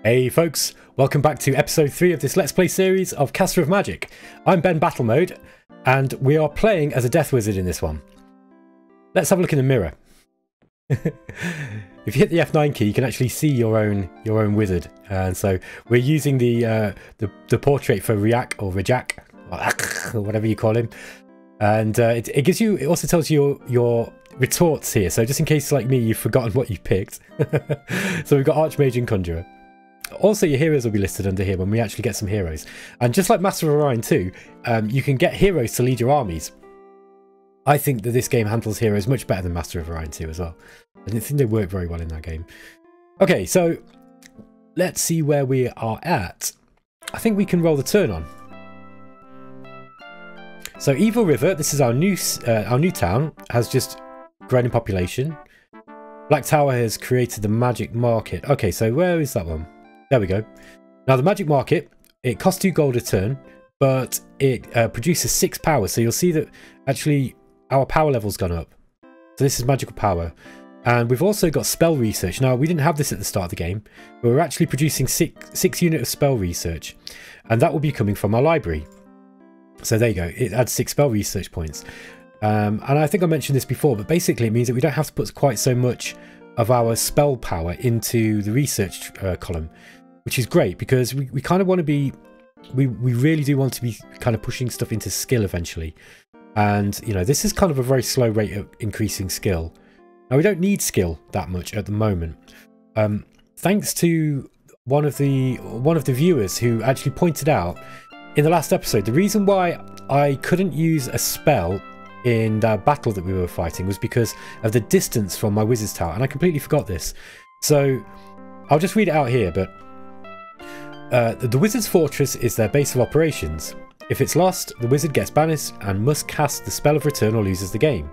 Hey folks, welcome back to episode 3 of this Let's Play series of Caster of Magic. I'm Ben Battlemode, and we are playing as a Death Wizard in this one. Let's have a look in the mirror. If you hit the F9 key, you can actually see your own wizard. And so we're using the portrait for Riak or Rajak, or whatever you call him. And it gives you, it also tells you your retorts here. So just in case, like me, you've forgotten what you picked. So we've got Archmage and Conjurer. Also, your heroes will be listed under here when we actually get some heroes. And just like Master of Orion 2, you can get heroes to lead your armies. I think that this game handles heroes much better than Master of Orion 2 as well. I didn't think they work very well in that game. Okay, so let's see where we are at. I think we can roll the turn on. So Evil River, this is our new town, has just grown in population. Black Tower has created the Magic Market. Okay, so where is that one? There we go. Now the Magic Market, it costs 2 gold a turn, but it produces 6 power. So you'll see that actually our power level's gone up. So this is magical power. And we've also got spell research. Now we didn't have this at the start of the game, but we're actually producing 6 units of spell research. And that will be coming from our library. So there you go. It adds 6 spell research points. And I think I mentioned this before, but basically it means that we don't have to put quite so much of our spell power into the research column, which is great because we kind of want to be, we really do want to be kind of pushing stuff into skill eventually. And, you know, this is kind of a very slow rate of increasing skill. Now, we don't need skill that much at the moment. Thanks to one of the viewers who actually pointed out in the last episode, the reason why I couldn't use a spell in that battle that we were fighting was because of the distance from my wizard's tower, and I completely forgot this. So I'll just read it out here, but the wizard's fortress is their base of operations. If it's lost, the wizard gets banished and must cast the spell of return or loses the game.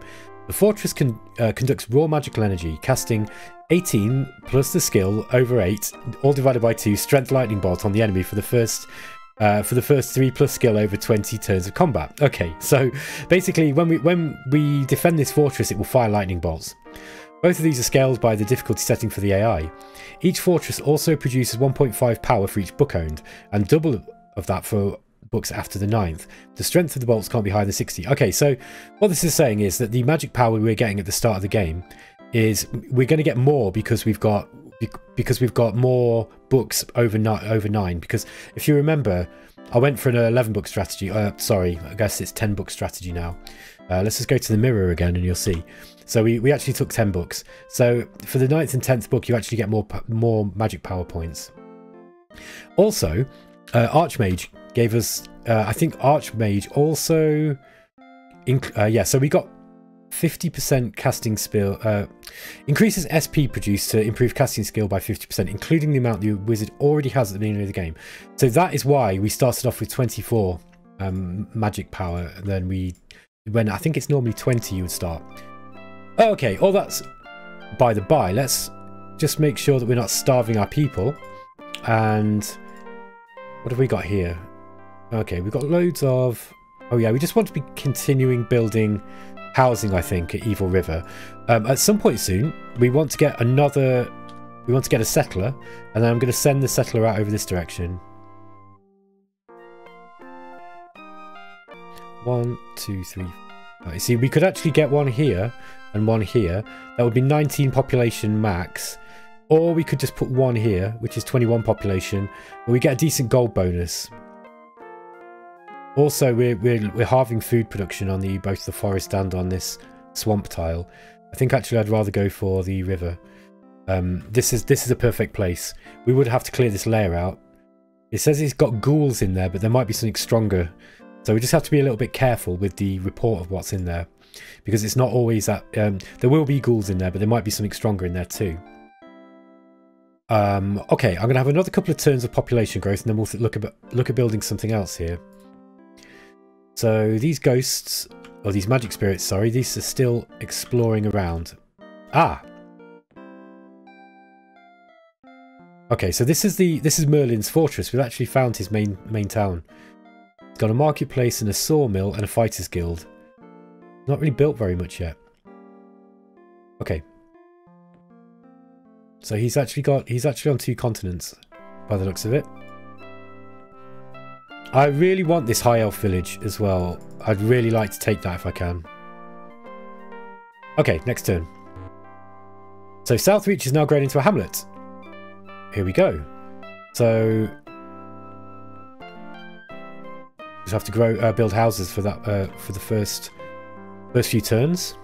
The fortress conducts raw magical energy, casting 18 plus the skill over 8, all divided by 2, strength lightning bolt on the enemy for the first 3 plus skill over 20 turns of combat. Okay, so basically when we defend this fortress, it will fire lightning bolts. Both of these are scaled by the difficulty setting for the AI. Each fortress also produces 1.5 power for each book owned, and double of that for books after the 9th. The strength of the bolts can't be higher than 60. Okay, so what this is saying is that the magic power we're getting at the start of the game is we're going to get more because we've got more books over 9. Because if you remember, I went for an 11 book strategy. Sorry, I guess it's 10 book strategy now. Let's just go to the mirror again and you'll see. So we actually took 10 books. So for the 9th and 10th book, you actually get more magic power points. Also, Archmage gave us, I think Archmage also, yeah, so we got 50% casting skill, increases SP produced to improve casting skill by 50%, including the amount the wizard already has at the beginning of the game. So that is why we started off with 24 magic power, and then when I think it's normally 20 you would start. Okay, all that's by the by. Let's just make sure that we're not starving our people. And what have we got here? Okay, we've got loads of, oh yeah, we just want to be continuing building housing, I think, at Evil River. At some point soon, we want to get a settler, and then I'm going to send the settler out over this direction. 1, 2, 3. You see, we could actually get one here and one here. That would be 19 population max. Or we could just put one here, which is 21 population, and we get a decent gold bonus. Also, we're halving food production on both the forest and on this swamp tile. I think actually I'd rather go for the river. This is a perfect place. We would have to clear this layer out. It says it's got ghouls in there, but there might be something stronger. So we just have to be a little bit careful with the report of what's in there, because it's not always that. There will be ghouls in there, but there might be something stronger in there too. Okay, I'm going to have another couple of turns of population growth, and then we'll look at building something else here. So these ghosts, or these magic spirits, sorry, these are still exploring around. Ah! Okay, so this is Merlin's fortress. We've actually found his main town. It's got a marketplace and a sawmill and a fighters guild. Not really built very much yet. Okay. So he's actually on 2 continents. by the looks of it. I really want this high elf village as well. I'd really like to take that if I can. Okay, next turn. So Southreach is now grown into a hamlet. Here we go. So just have to build houses for that for the first few turns.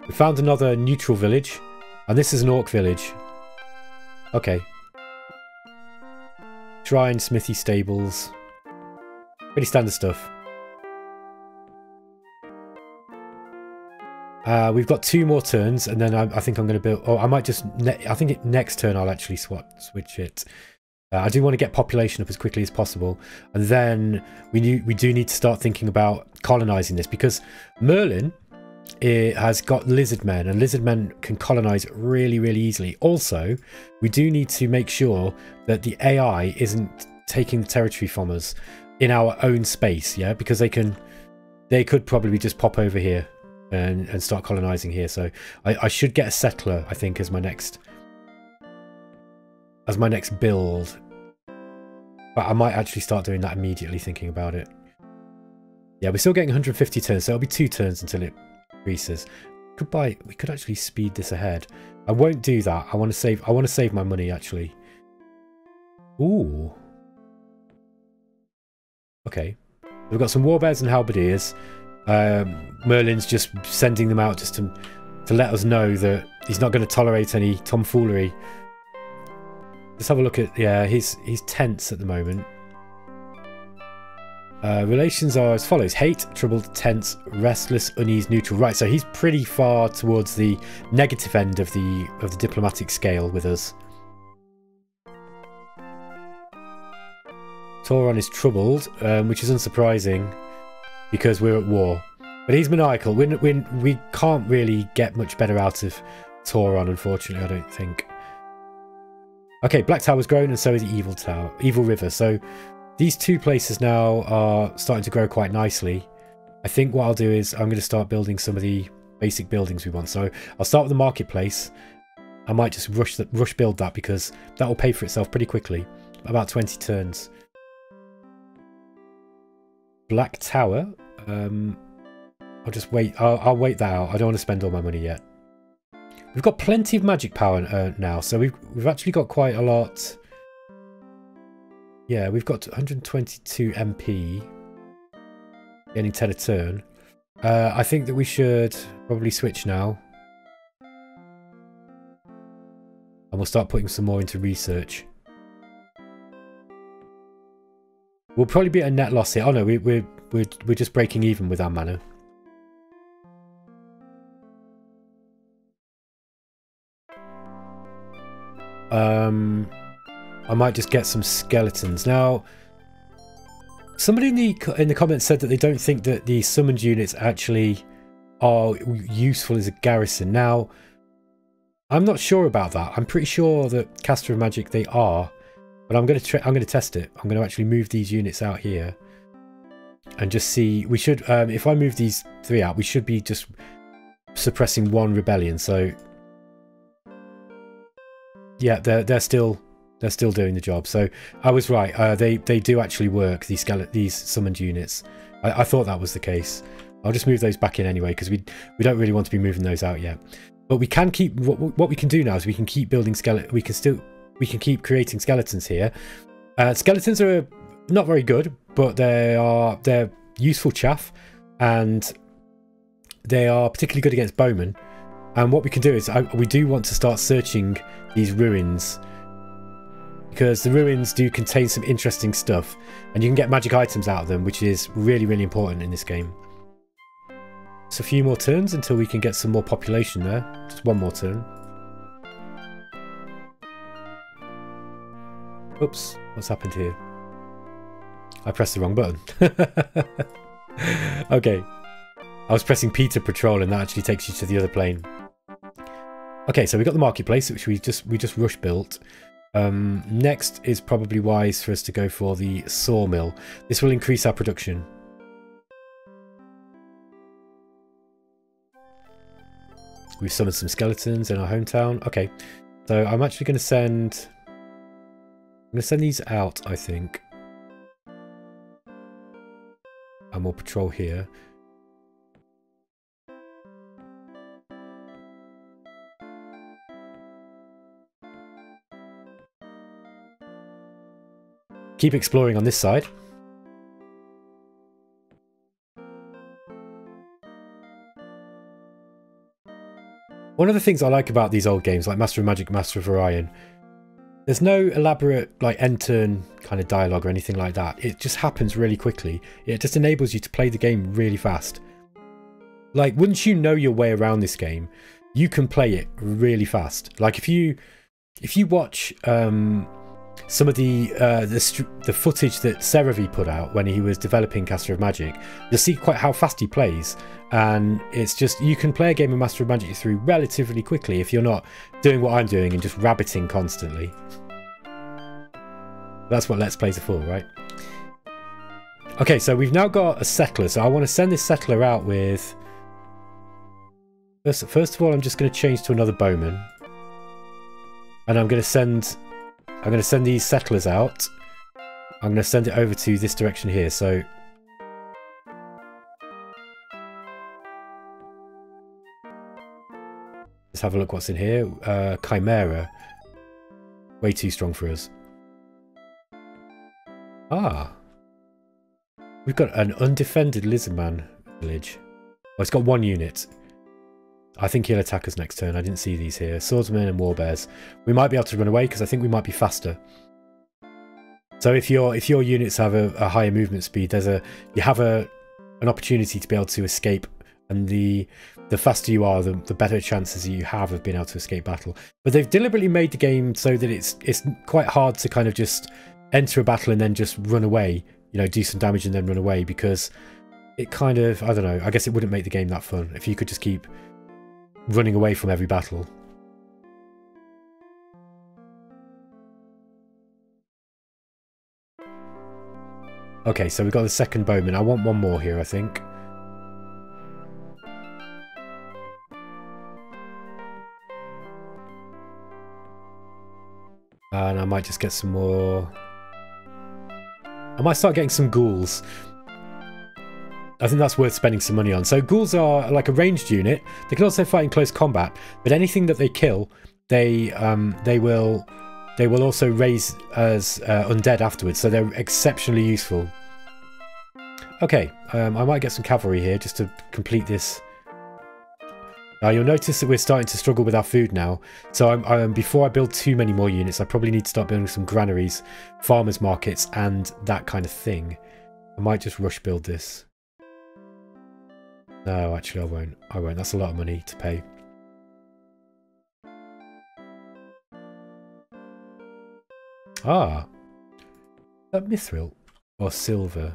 We found another neutral village, and this is an orc village. Okay. Shrine, smithy, stables. Pretty standard stuff. We've got 2 more turns, and then I think I'm going to build... Oh, I might just... I think next turn I'll actually switch it. I do want to get population up as quickly as possible. And then we do need to start thinking about colonizing this, because Merlin... It has got lizard men, and lizard men can colonize really, really easily. Also, we do need to make sure that the AI isn't taking the territory from us in our own space, yeah, because they could probably just pop over here and start colonizing here. So I should get a settler, I think, as my next build. But I might actually start doing that immediately, thinking about it. Yeah, we're still getting 150 turns, so it'll be 2 turns until it increases. We could actually speed this ahead. I won't do that. I want to save my money actually. Ooh. Okay. We've got some warbears and halberdiers. Merlin's just sending them out just to let us know that he's not going to tolerate any tomfoolery. Let's have a look at... Yeah, he's tense at the moment. Relations are as follows: hate, troubled, tense, restless, unease, neutral. Right, so he's pretty far towards the negative end of the diplomatic scale with us. Tauron is troubled, which is unsurprising because we're at war. But he's maniacal. We can't really get much better out of Tauron, unfortunately, I don't think. Okay, Black Tower's grown, and so is Evil River. So these 2 places now are starting to grow quite nicely. I think what I'll do is I'm going to start building some of the basic buildings we want. So I'll start with the marketplace. I might just rush build that, because that will pay for itself pretty quickly. About 20 turns. Black Tower. I'll just wait. I'll wait that out. I don't want to spend all my money yet. We've got plenty of magic power now, so we've actually got quite a lot. Yeah, we've got 122 MP, getting 10 a turn. I think that we should probably switch now. And we'll start putting some more into research. We'll probably be at a net loss here. Oh no, we're just breaking even with our mana. I might just get some skeletons. Now, somebody in the comments said that they don't think that the summoned units actually are useful as a garrison. Now, I'm not sure about that. I'm pretty sure that Caster of Magic they are, but I'm going to test it. I'm going to actually move these units out here and just see. We should, if I move these 3 out, we should be just suppressing 1 rebellion. So yeah, they're still doing the job. So I was right. They do actually work, these summoned units. I thought that was the case. I'll just move those back in anyway, because we don't really want to be moving those out yet. But we can keep what we can do now is we can keep building we can keep creating skeletons here. Skeletons are not very good, but they're useful chaff, and they are particularly good against bowmen. And what we can do is we do want to start searching these ruins, because the ruins do contain some interesting stuff, and you can get magic items out of them, which is really, really important in this game. It's a few more turns until we can get some more population there. Just 1 more turn. Oops, what's happened here? I pressed the wrong button. Okay. I was pressing P to patrol, and that actually takes you to the other plane. Okay, so we got the marketplace, which we just rush built. Next is probably wise for us to go for the sawmill. This will increase our production. We've summoned some skeletons in our hometown. Okay, So I'm actually going to send... I'm going to send these out, I think. And we'll patrol here. Keep exploring on this side. One of the things I like about these old games, like Master of Magic, Master of Orion, there's no elaborate like end turn kind of dialogue or anything like that. It just happens really quickly. It just enables you to play the game really fast. Like once you know your way around this game, you can play it really fast. Like if you watch some of the footage that Seravy put out when he was developing Master of Magic, you'll see quite how fast he plays, and it's just you can play a game of Master of Magic through relatively quickly if you're not doing what I'm doing and just rabbiting constantly. That's what Let's Plays are for, right? Okay, so we've now got a settler, so I want to send this settler out with... First of all, I'm just going to change to another bowman, and I'm going to send these settlers out. I'm going to send it over to this direction here. So let's have a look what's in here. Chimera. Way too strong for us. Ah. We've got an undefended lizardman village. Oh, it's got one unit. I think he'll attack us next turn. I didn't see these here. Swordsmen and warbears. We might be able to run away because I think we might be faster. So if your units have a higher movement speed, you have an opportunity to be able to escape, and the faster you are, the better chances you have of being able to escape battle. But they've deliberately made the game so that it's quite hard to kind of just enter a battle and then just run away. You know, do some damage and then run away, because it kind of, I don't know, I guess it wouldn't make the game that fun if you could just keep running away from every battle. Okay, so we've got the second bowman. I want one more here, I think. And I might just get some more... I might start getting some ghouls. I think that's worth spending some money on. So ghouls are like a ranged unit. They can also fight in close combat, but anything that they kill, they will also raise as undead afterwards. So they're exceptionally useful. Okay, I might get some cavalry here just to complete this. Now you'll notice that we're starting to struggle with our food now. So before I build too many more units, I probably need to start building some granaries, farmers markets, and that kind of thing. I might just rush build this. No, actually I won't. I won't. That's a lot of money to pay. Ah. Is that mithril or silver?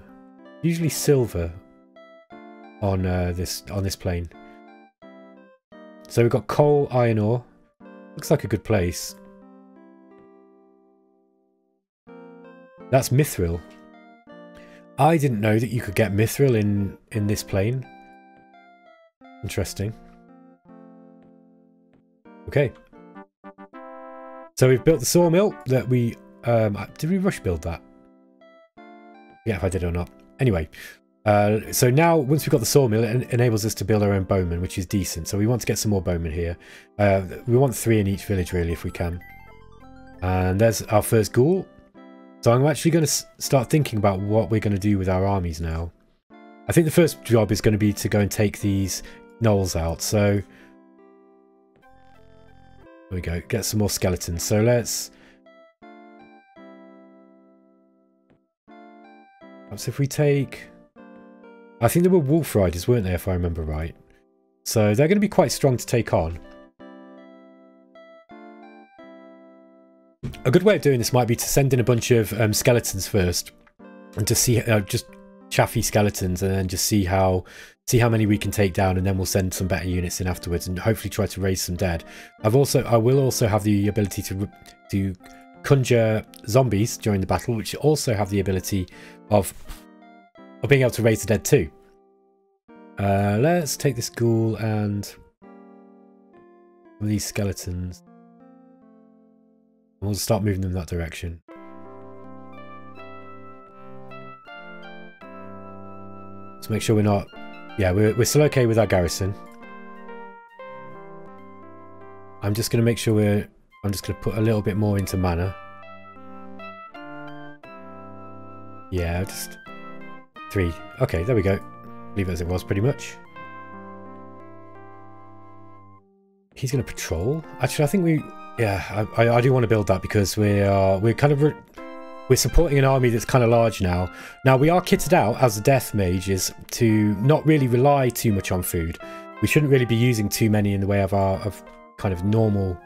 Usually silver on this plane. So we've got coal, iron ore. Looks like a good place. That's mithril. I didn't know that you could get mithril in this plane. Interesting. Okay. So we've built the sawmill that we... did we rush build that? Yeah, if I did or not. Anyway. So now, once we've got the sawmill, it enables us to build our own bowmen, which is decent. So we want to get some more bowmen here. We want 3 in each village, really, if we can. And there's our first ghoul. So I'm actually going to start thinking about what we're going to do with our armies now. I think the first job is going to be to go and take these gnolls out. So there we go. Get some more skeletons. So let's... Perhaps if we take... I think there were wolf riders, weren't they, if I remember right? So they're going to be quite strong to take on. A good way of doing this might be to send in a bunch of skeletons first, and to see just chaffy skeletons, and then just see how many we can take down, and then we'll send some better units in afterwards, and hopefully try to raise some dead. I will also have the ability to conjure zombies during the battle, which also have the ability of being able to raise the dead too. Let's take this ghoul and some of these skeletons. We'll start moving them in that direction. Let's make sure we're not... Yeah, we're still okay with our garrison. I'm just going to make sure we're... I'm just going to put a little bit more into mana. Yeah, just... 3. Okay, there we go. Leave it as it was, pretty much. He's going to patrol. Actually, I think we... Yeah, I do want to build that because we're kind of... We're supporting an army that's kind of large now. Now, we are kitted out as the death mages to not really rely too much on food. We shouldn't really be using too many in the way of our kind of normal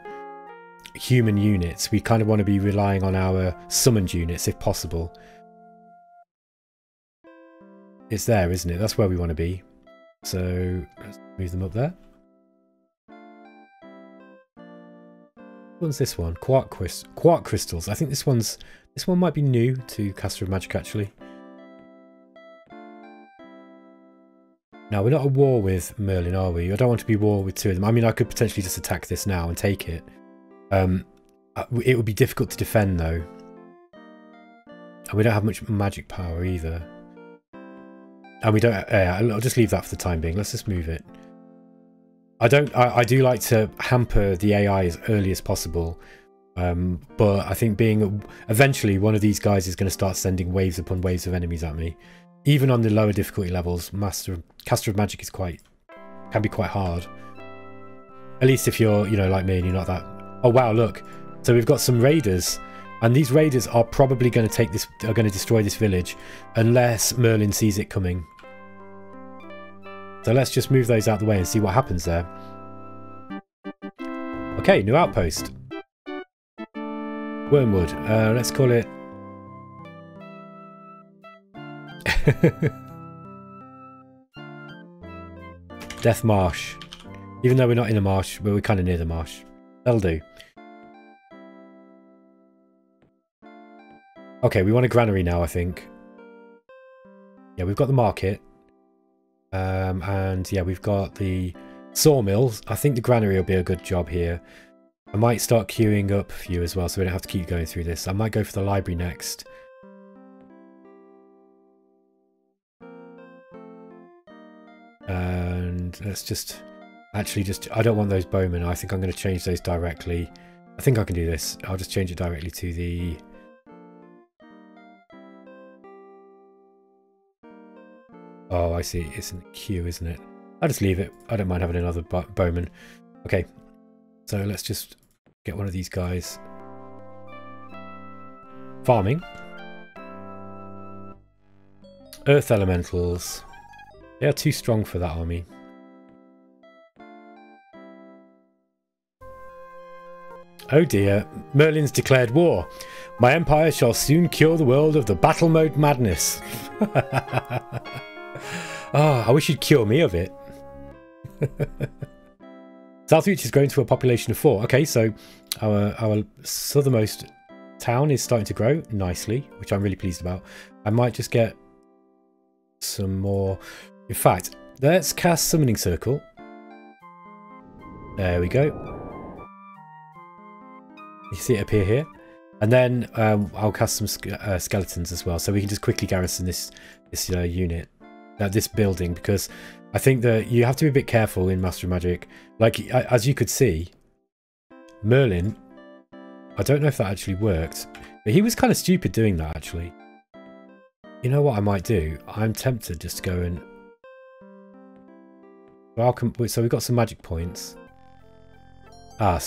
human units. We kind of want to be relying on our summoned units if possible. It's there, isn't it? That's where we want to be. So let's move them up there. What's this one? Quark crystals. I think this one might be new to Caster of Magic, actually. Now, we're not at war with Merlin, are we? I don't want to be at war with 2 of them. I mean, I could potentially just attack this now and take it. It would be difficult to defend, though. And we don't have much magic power either. And we don't... I'll just leave that for the time being. Let's just move it. I do like to hamper the AI as early as possible. But I think eventually one of these guys is going to start sending waves upon waves of enemies at me. Even on the lower difficulty levels, Caster of Magic can be quite hard. At least if you're, like me and you're not that... Oh wow, look. So we've got some raiders. And these raiders are probably going to are going to destroy this village unless Merlin sees it coming. So let's just move those out of the way and see what happens there. Okay, new outpost. Wormwood. Let's call it... Death Marsh. Even though we're not in a marsh, but we're kind of near the marsh. That'll do. Okay, we want a granary now, I think. Yeah, we've got the market. And yeah, we've got the sawmills. I think the granary will be a good job here. I might start queuing up for you as well, so we don't have to keep going through this. I might go for the library next. And let's just... Actually, I don't want those bowmen. I think I'm going to change those directly. I think I can do this. I'll just change it directly to the... Oh, I see. It's in the queue, isn't it? I'll just leave it. I don't mind having another bowman. Okay. So let's just get one of these guys. Farming. Earth elementals. They are too strong for that army. Oh dear. Merlin's declared war. My empire shall soon cure the world of the battle mode madness. Oh, I wish you'd cure me of it. Southreach is growing to a population of 4. Okay, so our southernmost town is starting to grow nicely, which I'm really pleased about. I might just get some more. In fact, let's cast Summoning Circle. There we go. You see it appear here. And then I'll cast some skeletons as well, so we can just quickly garrison this unit. This building, because I think that you have to be a bit careful in Master of Magic. Like, as you could see, Merlin, I don't know if that actually worked, but he was kind of stupid doing that, actually. You know what I might do? I'm tempted just to go and... Well, so we've got some magic points. Ah,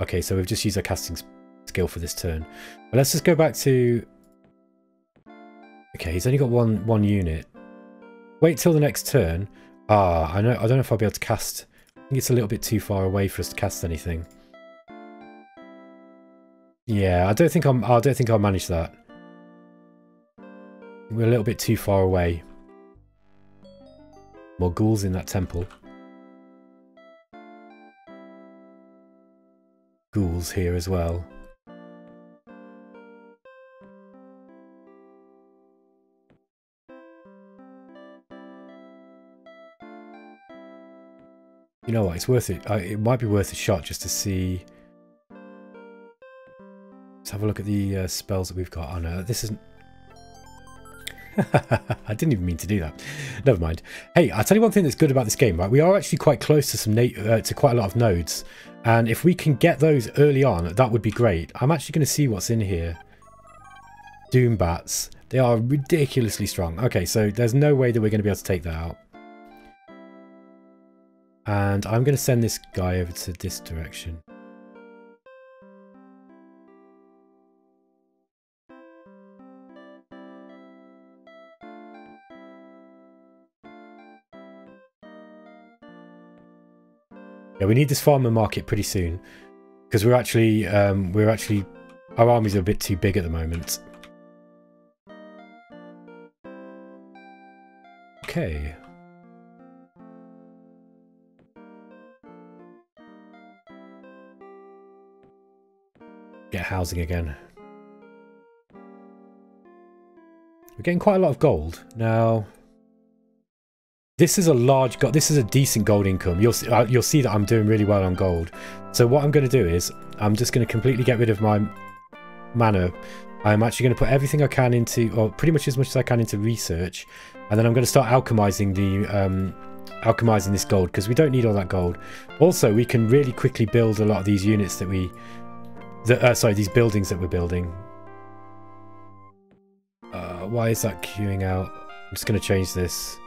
okay, so we've just used our casting skill for this turn. But let's just go back to... Okay, he's only got one unit. Wait till the next turn. Ah, I don't know if I'll be able to cast. I think it's a little bit too far away for us to cast anything. Yeah, I don't think I'll manage that. We're a little bit too far away. More ghouls in that temple. Ghouls here as well. You know what, it's worth it. It might be worth a shot just to see. have a look at the spells that we've got. Oh no, this isn't... I didn't even mean to do that. Never mind. Hey, I'll tell you one thing that's good about this game, right? We are actually quite close to to quite a lot of nodes. And if we can get those early on, that would be great. I'm actually going to see what's in here. Doom bats. They are ridiculously strong. Okay, so there's no way that we're going to be able to take that out. And I'm going to send this guy over to this direction. Yeah, we need this farmer market pretty soon because we're actually our armies are a bit too big at the moment. Okay. Get housing again. We're getting quite a lot of gold now. This is a decent gold income. You'll see that I'm doing really well on gold. So what I'm going to do is I'm just going to completely get rid of my mana. I'm actually going to put everything I can into, or pretty much as I can into research, and then I'm going to start alchemizing this gold because we don't need all that gold. Also, we can really quickly build a lot of these units that these buildings that we're building. Why is that queuing out? I'm just going to change this.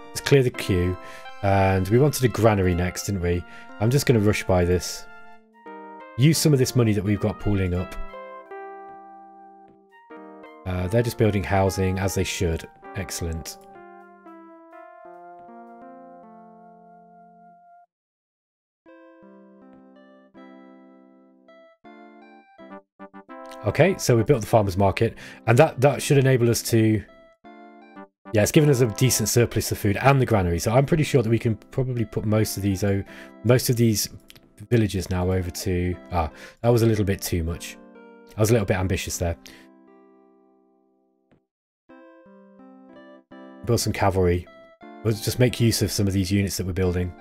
Let's clear the queue. And we wanted a granary next, didn't we? I'm just going to rush by this. Use some of this money that we've got pooling up. They're just building housing as they should. Excellent. Okay, so we built the farmer's market. And that should enable us to... Yeah, it's given us a decent surplus of food and the granary, so I'm pretty sure that we can probably put most of these villages now over to... that was a little bit too much. I was a little bit ambitious there. Build some cavalry. We'll just make use of some of these units that we're building.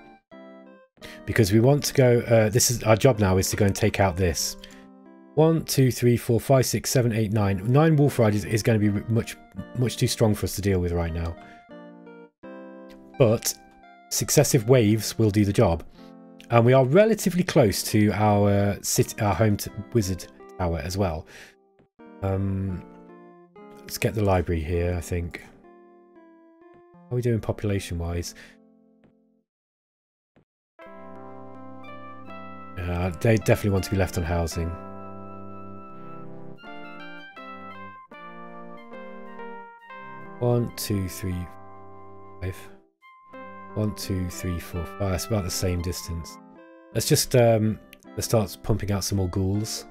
Because we want to go... this is our job now, is to go and take out this. 1, 2, 3, 4, 5, 6, 7, 8, 9. 9 wolf riders is going to be much too strong for us to deal with right now. But successive waves will do the job. And we are relatively close to our home wizard tower as well. Let's get the library here, I think. How are we doing population-wise? They definitely want to be left on housing. One, 2, 3, 5. 1, 2, 3, 4, 5. It's about the same distance. Let's just let's start pumping out some more ghouls.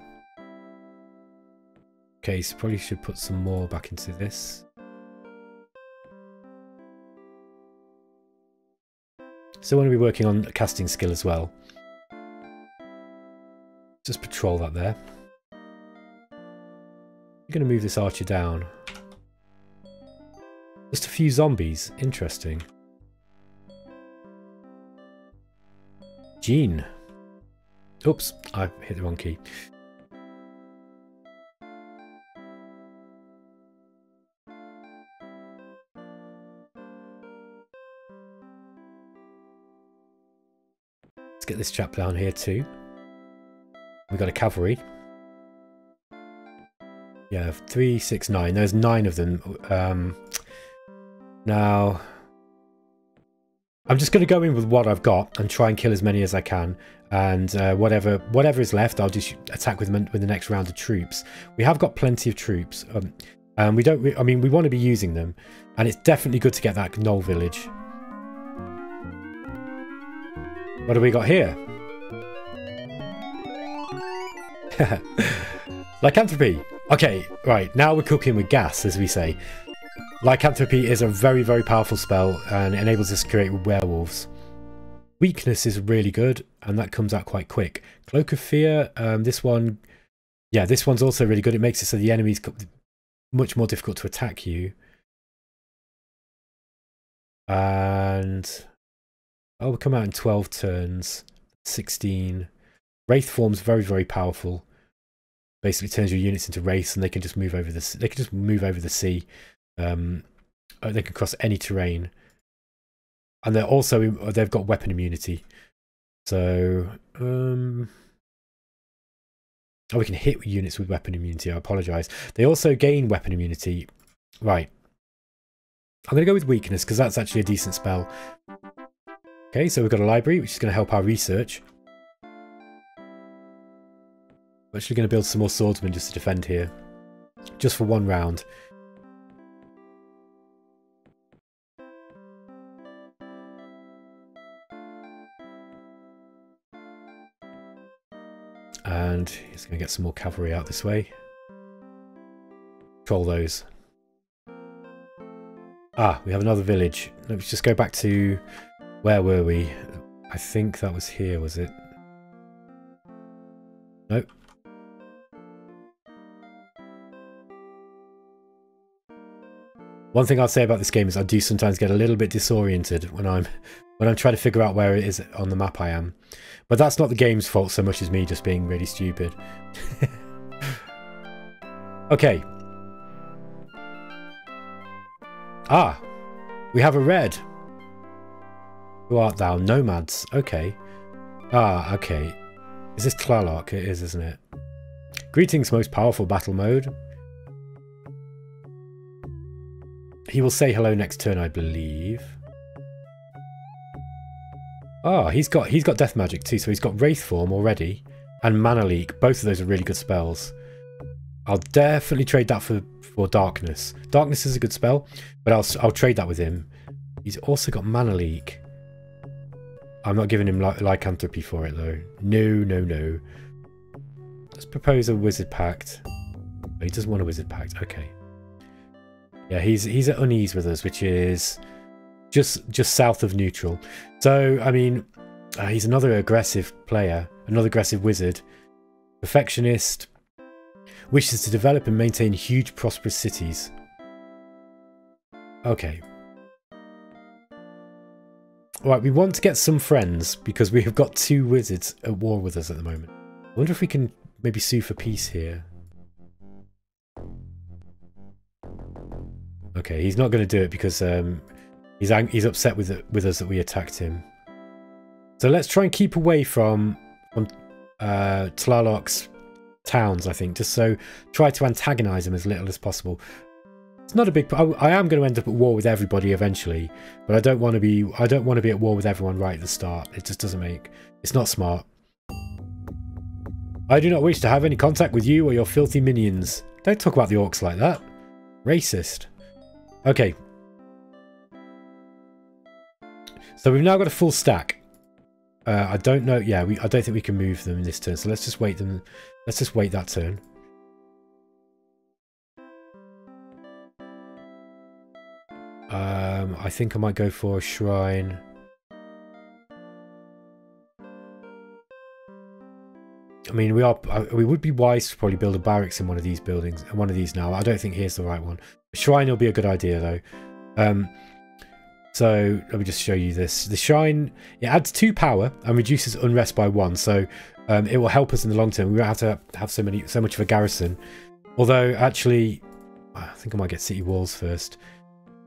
Okay, so probably should put some more back into this. So I want to be working on casting skill as well. Just patrol that there. I'm going to move this archer down. Just a few zombies. Interesting. Gene. Oops, I hit the wrong key. Let's get this chap down here too. We've got a cavalry. Yeah, 3, 6, 9. There's 9 of them. Now, I'm just going to go in with what I've got and try and kill as many as I can. And whatever is left, I'll just attack with the next round of troops. We have got plenty of troops. And we don't. I mean, we want to be using them, and it's definitely good to get that Knoll village. What do we got here? Lycanthropy. Okay, right, now we're cooking with gas, as we say. Lycanthropy is a very, very powerful spell and it enables us to create werewolves. Weakness is really good and that comes out quite quick. Cloak of Fear, this one, yeah, this one's also really good. It makes it so the enemy's much more difficult to attack you. And we'll come out in 12 turns, 16. Wraith form's very, very powerful. basically turns your units into wraiths, and they can just move over the sea. They can cross any terrain, and they've got weapon immunity. So we can hit units with weapon immunity. I apologise. They also gain weapon immunity. Right. I'm going to go with weakness because that's actually a decent spell. Okay, so we've got a library, which is going to help our research. We're actually going to build some more swordsmen just to defend here. Just for one round. And he's going to get some more cavalry out this way. Control those. Ah, we have another village. Let's just go back to... Where were we? I think that was here, was it? Nope. One thing I'll say about this game is I do sometimes get a little bit disoriented when I'm trying to figure out where it is on the map I am. But that's not the game's fault so much as me just being really stupid. Okay. Ah, we have a red. Who art thou? Nomads. Okay. Ah, okay. Is this Tlaloc? It is, isn't it? Greetings, most powerful battle mode. He will say hello next turn, I believe. Ah, he's got death magic too, so he's got wraith form already and mana leak. Both of those are really good spells. I'll definitely trade that for darkness. Darkness is a good spell, but I'll trade that with him. He's also got mana leak. I'm not giving him lycanthropy for it though. No. Let's propose a wizard pact. Oh, he doesn't want a wizard pact. Okay. Yeah, he's at unease with us, which is just south of neutral. So I mean, he's another aggressive player, another aggressive wizard. Perfectionist. Wishes to develop and maintain huge prosperous cities. Okay. Right, we want to get some friends because we have got 2 wizards at war with us at the moment. I wonder if we can maybe sue for peace here. Okay, he's not going to do it because he's upset with us that we attacked him. So let's try and keep away from Tlaloc's towns, I think, just so try to antagonize him as little as possible. It's not a big... I am going to end up at war with everybody eventually, but I don't want to be at war with everyone right at the start. It just doesn't make... It's not smart. I do not wish to have any contact with you or your filthy minions. Don't talk about the orcs like that. Racist. Okay. So we've now got a full stack. I don't know... Yeah, I don't think we can move them in this turn, so let's just wait them... Let's just wait that turn. I think I might go for a shrine. I mean, we would be wise to probably build a barracks in one of these buildings, one of these now. I don't think here's the right one. A shrine will be a good idea though. So let me just show you this. The shrine, it adds 2 power and reduces unrest by 1. So it will help us in the long term. We won't have to have so much of a garrison. Although actually, I think I might get city walls first.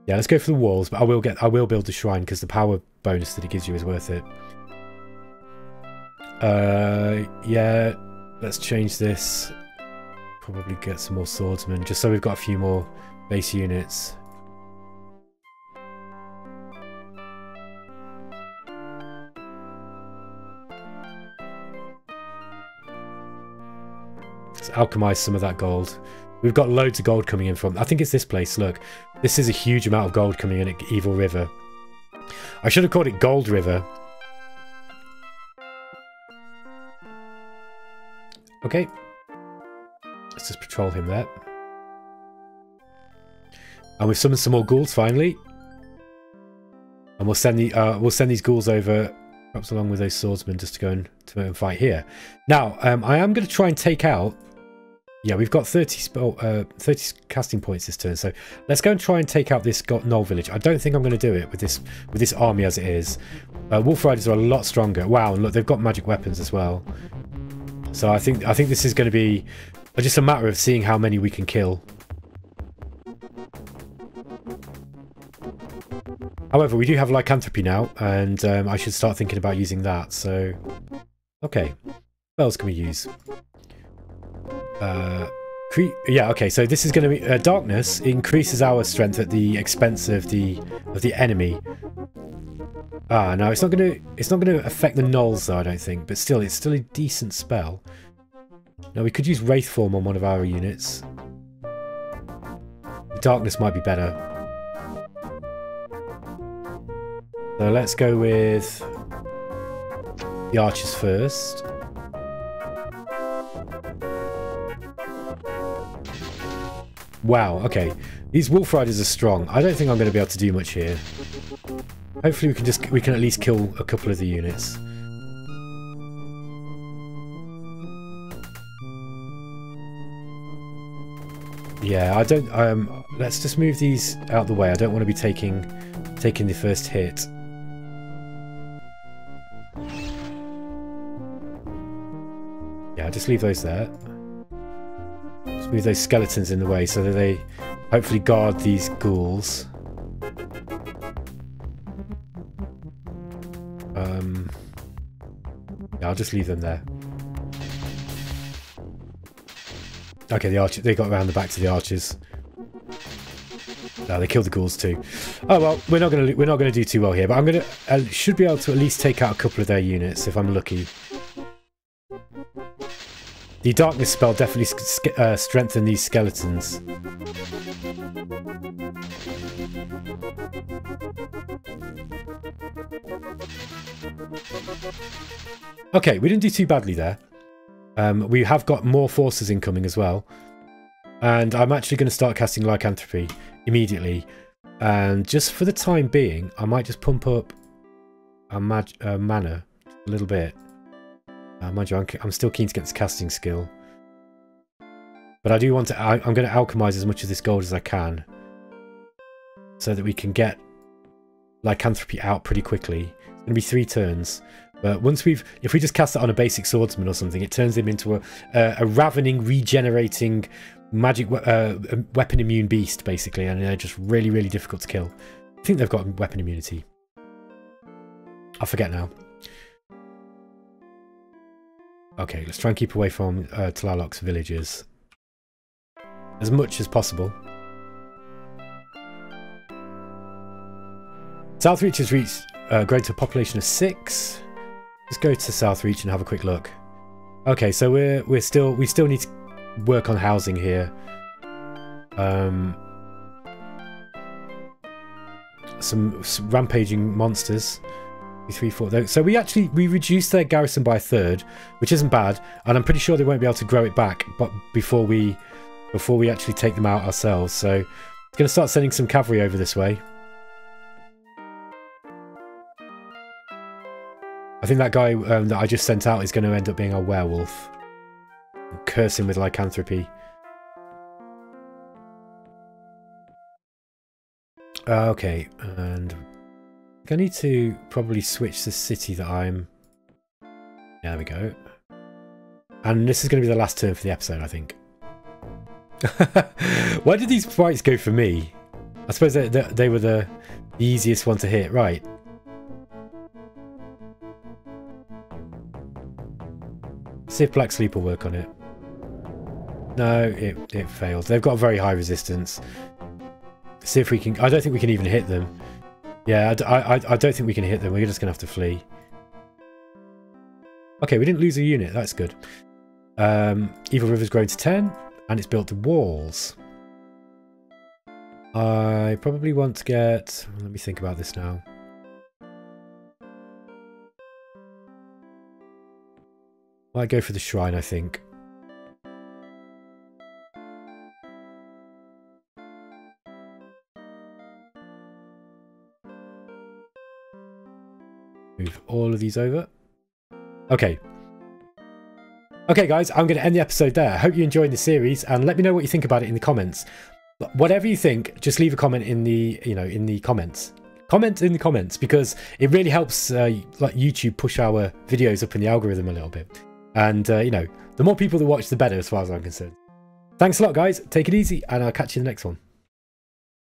Yeah, let's go for the walls, but I will build the shrine because the power bonus that it gives you is worth it. Yeah, let's change this. Probably get some more swordsmen, just so we've got a few more base units. Let's alchemize some of that gold. We've got loads of gold coming in from... I think it's this place, look. This is a huge amount of gold coming in at Evil River. I should have called it Gold River. Okay. Let's just patrol him there. And we've summoned some more ghouls, finally. And we'll send these ghouls over, perhaps along with those swordsmen, just to go and fight here. Now, I am going to try and take out... Yeah, we've got 30 casting points this turn, so let's go and try and take out this Knoll village. I don't think I'm going to do it with this army as it is. Wolf Riders are a lot stronger. Wow, and look, they've got magic weapons as well. So I think this is going to be It's just a matter of seeing how many we can kill. However, we do have lycanthropy now, and I should start thinking about using that, so... Okay. What else can we use? Yeah, okay, so this is going to be... darkness increases our strength at the expense of the enemy. Ah, no, it's not going to affect the gnolls, though, I don't think, but still, it's still a decent spell. Now, we could use Wraith Form on one of our units. Darkness might be better. So let's go with the archers first. Wow, okay. These wolf riders are strong. I don't think I'm going to be able to do much here. Hopefully we can at least kill a couple of the units. Yeah, I don't let's just move these out of the way. I don't want to be taking the first hit. Yeah, just leave those there. Just move those skeletons in the way so that they hopefully guard these ghouls. Yeah, I'll just leave them there. Okay, the archers, they got around the back to the archers. No, they killed the ghouls too. Oh well, we're not gonna do too well here, but I'm gonna should be able to at least take out a couple of their units if I'm lucky. The darkness spell definitely strengthened these skeletons. Okay, we didn't do too badly there. We have got more forces incoming as well. And I'm actually going to start casting lycanthropy immediately. And just for the time being, I might just pump up our mana a little bit. Mind you, I'm still keen to get this casting skill. But I do want to... I'm going to alchemize as much of this gold as I can. So that we can get lycanthropy out pretty quickly. It's going to be 3 turns. But once if we just cast it on a basic swordsman or something, it turns him into a ravening, regenerating, magic weapon immune beast, basically. And they're just really, really difficult to kill. I think they've got weapon immunity. I forget now. Okay, let's try and keep away from Tlaloc's villagers as much as possible. Southreach has reached grown to a population of 6. Let's go to Southreach and have a quick look. Okay, so we still need to work on housing here. Some rampaging monsters. 3, 4. So we reduced their garrison by 1/3, which isn't bad, and I'm pretty sure they won't be able to grow it back, but before we actually take them out ourselves. So I'm going to start sending some cavalry over this way. I think that guy that I just sent out is going to end up being a werewolf. Curse him with lycanthropy. Okay, and I need to probably switch the city that I'm... Yeah, there we go. And this is going to be the last turn for the episode, I think. Why did these fights go for me? I suppose they were the easiest one to hit, right? See if Black Sleep will work on it. No, it failed. They've got a very high resistance. See if we can... I don't think we can even hit them. Yeah, I don't think we can hit them. We're just going to have to flee. Okay, we didn't lose a unit. That's good. Evil River's grown to 10, and it's built walls. I probably want to get... Let me think about this now. Might go for the shrine, I think. Move all of these over. Okay. Okay, guys, I'm going to end the episode there. I hope you enjoyed the series, and let me know what you think about it in the comments. Whatever you think, just leave a comment in the, in the comments. Comment in the comments, because it really helps like YouTube push our videos up in the algorithm a little bit. And, the more people that watch, the better, as far as I'm concerned. Thanks a lot, guys. Take it easy, and I'll catch you in the next one.